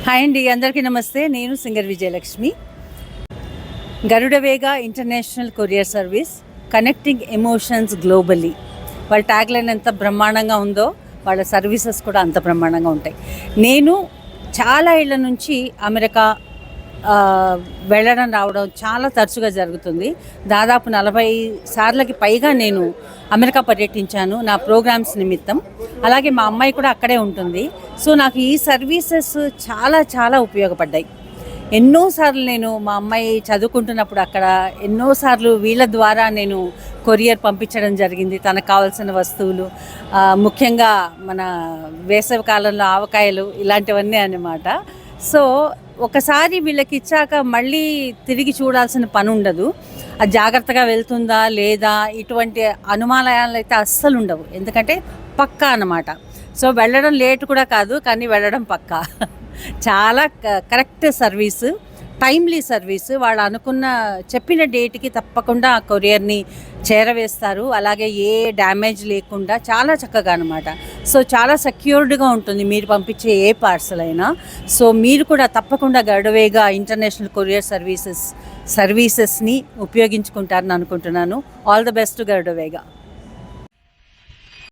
Hi అండి, అందరికీ నమస్తే. నేను singer Vijayalakshmi. Garudavega international courier service, connecting emotions globally. వాళ్ళ ట్యాగ్లైన్ ఎంత బ్రహ్మాండంగా ఉందో వాళ్ళ సర్వీసెస్ కూడా అంత బ్రహ్మాండంగా ఉంటాయి. నేను చాలా ఏళ్ళ నుంచి అమెరికా వెళ్ళడం రావడం చాలా తరచుగా జరుగుతుంది. దాదాపు 40 సార్లకి పైగా నేను అమెరికా పర్యటించాను నా ప్రోగ్రామ్స్ నిమిత్తం. అలాగే మా అమ్మాయి కూడా అక్కడే ఉంటుంది. సో నాకు ఈ సర్వీసెస్ చాలా చాలా ఉపయోగపడ్డాయి. ఎన్నోసార్లు నేను మా అమ్మాయి చదువుకుంటున్నప్పుడు అక్కడ ఎన్నోసార్లు వీళ్ళ ద్వారా నేను కొరియర్ పంపించడం జరిగింది, తనకు కావాల్సిన వస్తువులు, ముఖ్యంగా మన వేసవి కాలంలో ఆవకాయలు ఇలాంటివన్నీ అన్నమాట. సో ఒకసారి వీళ్ళకి ఇచ్చాక మళ్ళీ తిరిగి చూడాల్సిన పని ఉండదు. అది జాగ్రత్తగా వెళ్తుందా లేదా ఇటువంటి అనుమానాలు అయితే అస్సలు ఉండవు, ఎందుకంటే పక్కా అన్నమాట. సో వెళ్ళడం లేట్ కూడా కాదు, కానీ వెళ్ళడం పక్కా. చాలా కరెక్ట్ సర్వీసు, టైమ్లీ సర్వీసు. వాళ్ళు అనుకున్న చెప్పిన డేట్కి తప్పకుండా ఆ కొరియర్ని చేరవేస్తారు. అలాగే ఏ డ్యామేజ్ లేకుండా చాలా చక్కగా అనమాట. సో చాలా సెక్యూర్డ్గా ఉంటుంది మీరు పంపించే ఏ పార్సల్ అయినా. సో మీరు కూడా తప్పకుండా గరుడవేగ ఇంటర్నేషనల్ కొరియర్ సర్వీసెస్ని ఉపయోగించుకుంటారని అనుకుంటున్నాను. All the best Garudavega.